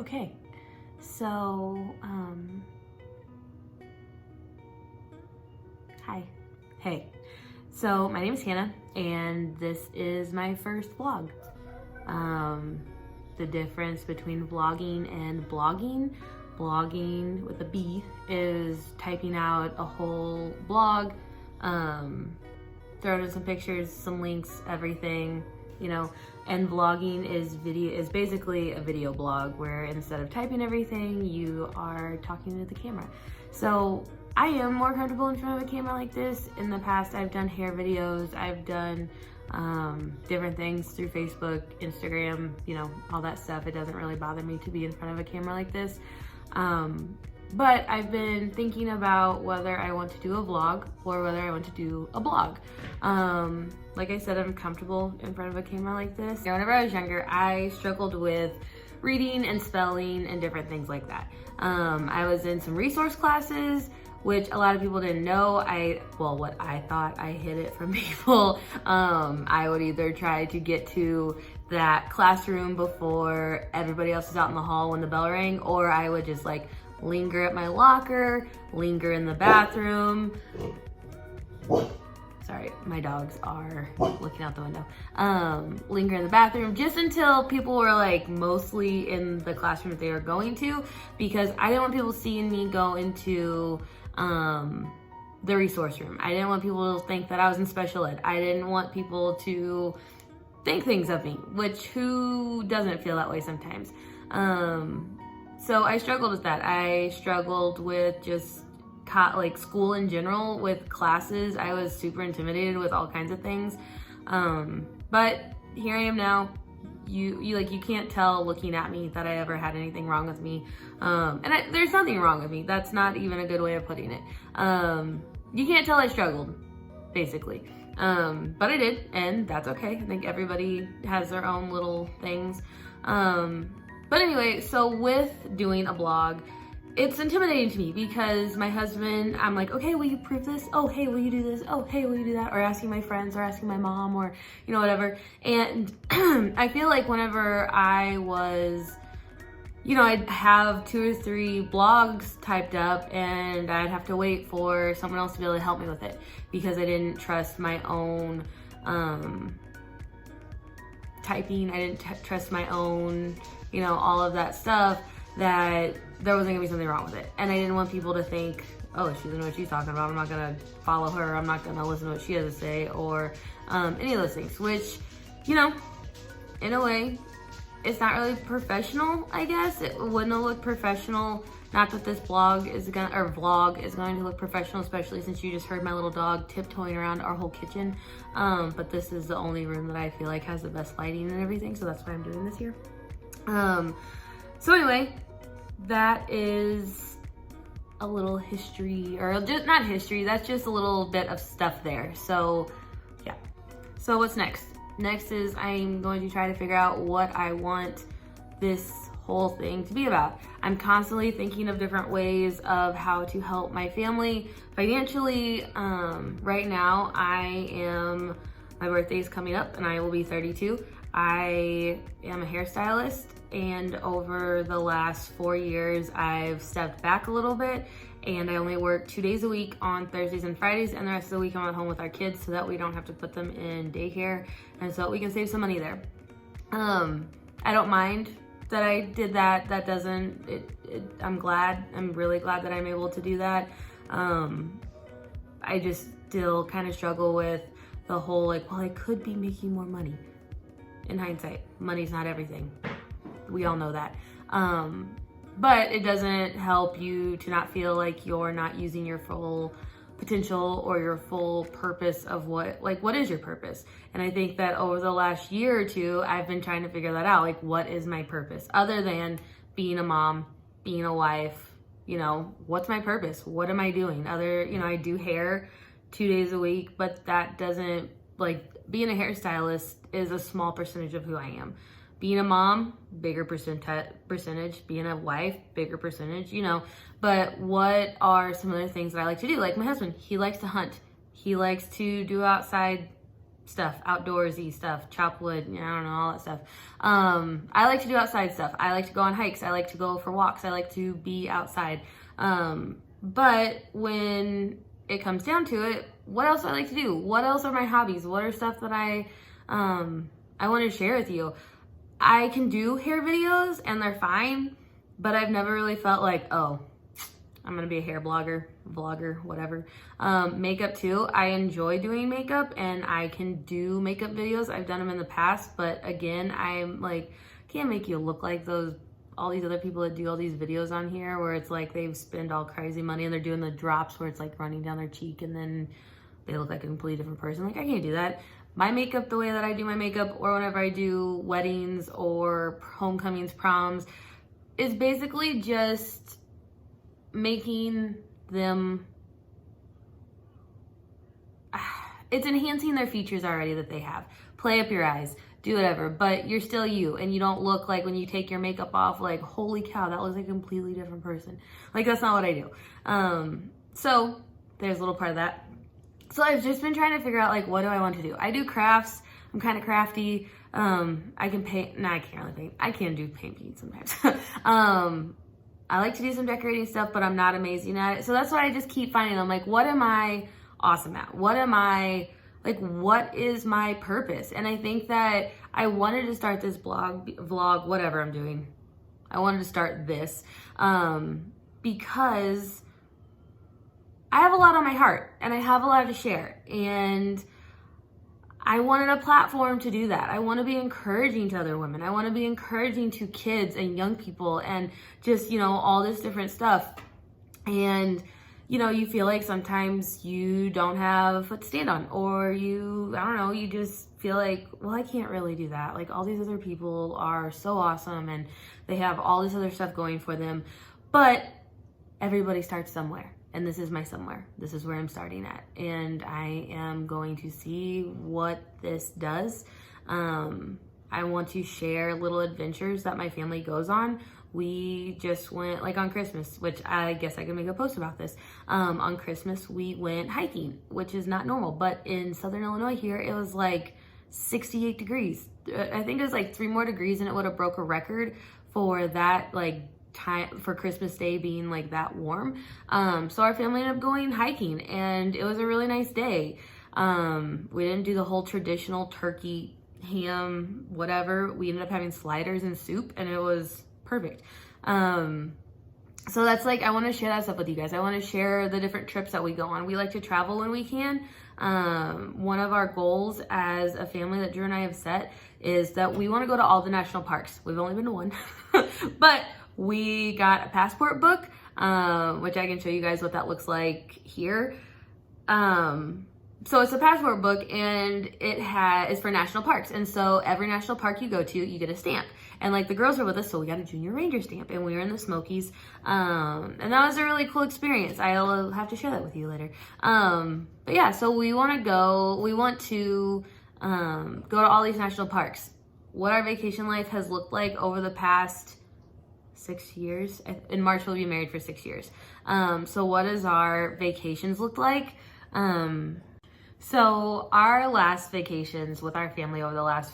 Okay, so, hi. Hey. So, my name is Hannah, and this is my first vlog. The difference between vlogging and blogging. Blogging with a B is typing out a whole blog, throwing in some pictures, some links, everything, you know. And vlogging is basically a video blog where instead of typing everything, you are talking to the camera. So I am more comfortable in front of a camera like this. In the past, I've done hair videos, I've done different things through Facebook, Instagram, you know, all that stuff. It doesn't really bother me to be in front of a camera like this. But I've been thinking about whether I want to do a vlog or whether I want to do a blog. Like I said, I'm comfortable in front of a camera like this. Whenever I was younger, I struggled with reading and spelling and different things like that. I was in some resource classes, which a lot of people didn't know. What I thought, I hid it from people. I would either try to get to that classroom before everybody else was out in the hall when the bell rang, or I would just like linger at my locker, linger in the bathroom. Sorry, my dogs are looking out the window. Linger in the bathroom just until people were like mostly in the classroom that they were going to, because I didn't want people seeing me go into the resource room. I didn't want people to think that I was in special ed. I didn't want people to think things of me, which who doesn't feel that way sometimes? So I struggled with that. I struggled with just like school in general, with classes. I was super intimidated with all kinds of things. But here I am now. You can't tell looking at me that I ever had anything wrong with me. There's nothing wrong with me. That's not even a good way of putting it. You can't tell I struggled, basically. But I did, and that's okay. I think everybody has their own little things. But anyway, so with doing a blog, it's intimidating to me because my husband, I'm like, okay, will you prove this? Oh, hey, will you do this? Oh, hey, will you do that? Or asking my friends or asking my mom or, you know, whatever. And I feel like whenever I was, you know, I'd have 2 or 3 blogs typed up and I'd have to wait for someone else to be able to help me with it because I didn't trust my own typing. I didn't trust my own, you know, all of that stuff, that there wasn't gonna be something wrong with it. And I didn't want people to think, oh, she doesn't know what she's talking about, I'm not gonna follow her, I'm not gonna listen to what she has to say, or any of those things, which, you know, in a way, it's not really professional, I guess. It wouldn't look professional. Not that this vlog is going to look professional, especially since you just heard my little dog tiptoeing around our whole kitchen. But this is the only room that I feel like has the best lighting and everything, so that's why I'm doing this here. So anyway, that is a little history, or just not history, that's just a little bit of stuff there. So yeah. So what's next? Next is I'm going to try to figure out what I want this whole thing to be about. I'm constantly thinking of different ways of how to help my family financially. Right now, my birthday is coming up and I will be 32. I am a hairstylist, and over the last 4 years, I've stepped back a little bit, and I only work 2 days a week on Thursdays and Fridays, and the rest of the week I'm at home with our kids so that we don't have to put them in daycare, and so we can save some money there. I don't mind that I did that. That doesn't, I'm really glad that I'm able to do that. I just still kind of struggle with the whole, like, well, I could be making more money. In hindsight, money's not everything. We all know that. But it doesn't help you to not feel like you're not using your full potential or your full purpose of what is your purpose? And I think that over the last year or two, I've been trying to figure that out. Like, what is my purpose? Other than being a mom, being a wife, you know, what's my purpose? What am I doing? I do hair 2 days a week, but that doesn't, like, being a hairstylist is a small percentage of who I am. Being a mom, bigger percentage. Being a wife, bigger percentage, you know. But what are some other things that I like to do? Like my husband, he likes to hunt. He likes to do outside stuff, outdoorsy stuff, chop wood, I don't know, all that stuff. I like to do outside stuff. I like to go on hikes. I like to go for walks. I like to be outside. But when it comes down to it, what else do I like to do? What else are my hobbies? What are stuff that I want to share with you? I can do hair videos and they're fine, but I've never really felt like, oh, I'm gonna be a hair blogger, vlogger, whatever. Makeup too. I enjoy doing makeup and I can do makeup videos. I've done them in the past, but again, I'm like, can't make you look like all these other people that do all these videos on here where it's like they spend all crazy money and they're doing the drops where it's like running down their cheek and then they look like a completely different person. Like, I can't do that. My makeup, the way that I do my makeup, or whenever I do weddings or homecomings, proms, is basically just making them, it's enhancing their features already that they have. Play up your eyes, do whatever, but you're still you, and you don't look like when you take your makeup off, like, holy cow, that looks like a completely different person. Like, that's not what I do. So there's a little part of that. So I've just been trying to figure out, like, what do I want to do? I do crafts. I'm kind of crafty. I can paint. No, I can't really paint. I can do paint sometimes. I like to do some decorating stuff, but I'm not amazing at it. So that's why I just keep finding. I'm like, what am I awesome at? What is my purpose? And I think that I wanted to start this vlog, whatever I'm doing. I wanted to start this because I have a lot on my heart and I have a lot to share, and I wanted a platform to do that. I want to be encouraging to other women. I want to be encouraging to kids and young people and just, all this different stuff. And, you feel like sometimes you don't have a foot to stand on, or you just feel like, well, I can't really do that. Like, all these other people are so awesome and they have all this other stuff going for them. But everybody starts somewhere. And this is my somewhere. This is where I'm starting at. And I am going to see what this does. I want to share little adventures that my family goes on. We just went, like, on Christmas, which I guess I could make a post about this. On Christmas, we went hiking, which is not normal. But in Southern Illinois here, it was like 68 degrees. I think it was like 3 more degrees and it would have broke a record for that, like, time for Christmas Day being like that warm. So our family ended up going hiking and it was a really nice day. We didn't do the whole traditional turkey, ham, whatever. We ended up having sliders and soup and it was perfect. So that's like, I want to share that stuff with you guys. I want to share the different trips that we go on. We like to travel when we can. One of our goals as a family that Drew and I have set is that we want to go to all the national parks. We've only been to one, but we got a passport book, which I can show you guys what that looks like here. So it's a passport book and it's for national parks. And so every national park you go to, you get a stamp. And like the girls were with us, so we got a Junior Ranger stamp and we were in the Smokies. And that was a really cool experience. I'll have to share that with you later. But yeah, so we want to go to all these national parks. What our vacation life has looked like over the past 6 years. In March, we'll be married for 6 years. So what does our vacations look like? So our last vacations with our family over the last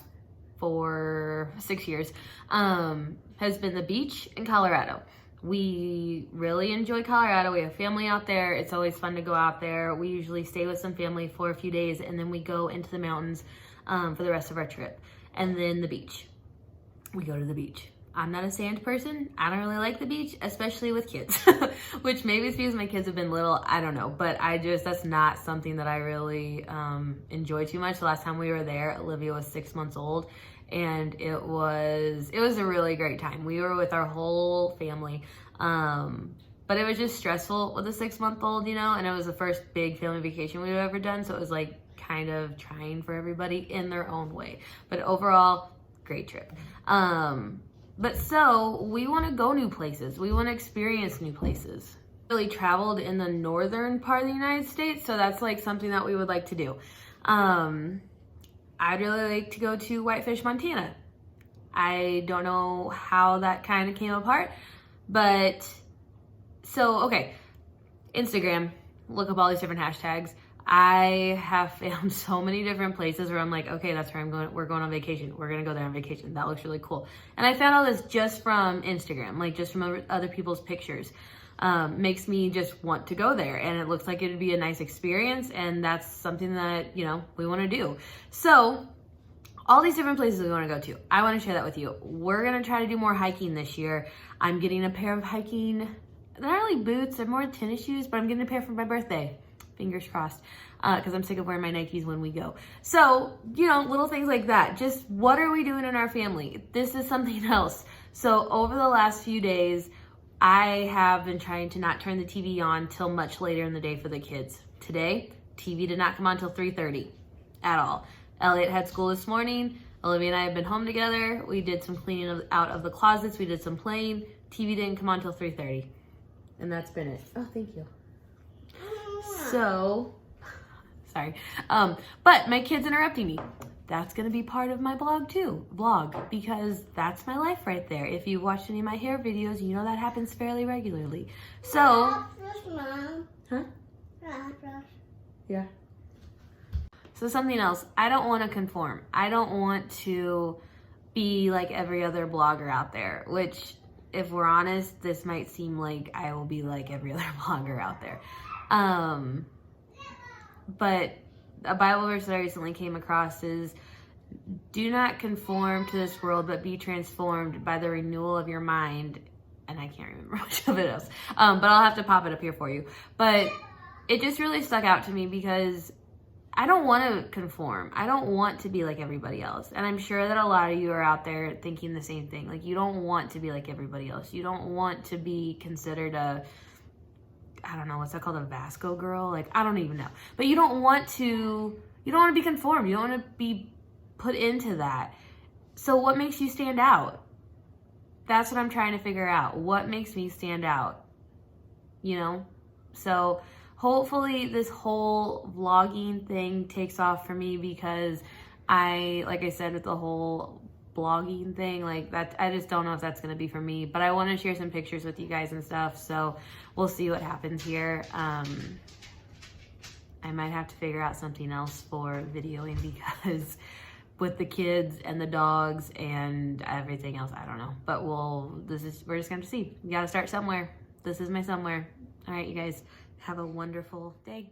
6 years has been the beach in Colorado. We really enjoy Colorado. We have family out there. It's always fun to go out there. We usually stay with some family for a few days and then we go into the mountains for the rest of our trip. And then the beach. We go to the beach. I'm not a sand person. I don't really like the beach, especially with kids, which maybe it's because my kids have been little. I don't know, but that's not something that I really enjoy too much. The last time we were there, Olivia was 6 months old and it was a really great time. We were with our whole family. But it was just stressful with a 6-month-old, and it was the first big family vacation we've ever done. So it was like kind of trying for everybody in their own way, but overall, great trip. But so we want to go new places. We want to experience new places. Really traveled in the northern part of the United States, so that's like something that we would like to do. I'd really like to go to Whitefish, Montana. I don't know how that kind of came apart, but so, okay. Instagram, look up all these different hashtags. I have found so many different places where I'm like, okay, that's where I'm going. We're going on vacation. We're going to go there on vacation. That looks really cool. And I found all this just from Instagram, like just from other people's pictures. Makes me just want to go there, and it looks like it would be a nice experience, and that's something that, you know, we want to do. So all these different places we want to go to, I want to share that with you. We're going to try to do more hiking this year. I'm getting a pair of hiking, they're not really boots, they're more tennis shoes, but I'm getting a pair for my birthday. Fingers crossed, because I'm sick of wearing my Nikes when we go. So, you know, little things like that. Just what are we doing in our family? This is something else. So over the last few days, I have been trying to not turn the TV on till much later in the day for the kids. Today, TV did not come on till 3:30 at all. Elliot had school this morning. Olivia and I have been home together. We did some cleaning out of the closets. We did some playing. TV didn't come on till 3:30. And that's been it. Oh, thank you. So, sorry. But my kid's interrupting me. That's going to be part of my vlog, because that's my life right there. If you've watched any of my hair videos, you know that happens fairly regularly. So, huh? Yeah. So something else, I don't want to conform. I don't want to be like every other blogger out there, which, if we're honest, this might seem like I will be like every other blogger out there. But a Bible verse that I recently came across is, do not conform to this world, but be transformed by the renewal of your mind. And I can't remember much of it else. But I'll have to pop it up here for you. But it just really stuck out to me, because I don't want to conform. I don't want to be like everybody else. And I'm sure that a lot of you are out there thinking the same thing. Like, you don't want to be like everybody else. You don't want to be considered a, I don't know, what's that called, a Vasco girl? Like, I don't even know. But you don't want to be conformed. You don't want to be put into that. So what makes you stand out? That's what I'm trying to figure out. What makes me stand out? You know? So hopefully this whole vlogging thing takes off for me, because like I said, with the whole blogging thing, like that, I just don't know if that's going to be for me. But I want to share some pictures with you guys and stuff, so we'll see what happens here. I might have to figure out something else for videoing, because with the kids and the dogs and everything else, I don't know. But we're just going to see. You got to start somewhere. This is my somewhere. All right, you guys, have a wonderful day.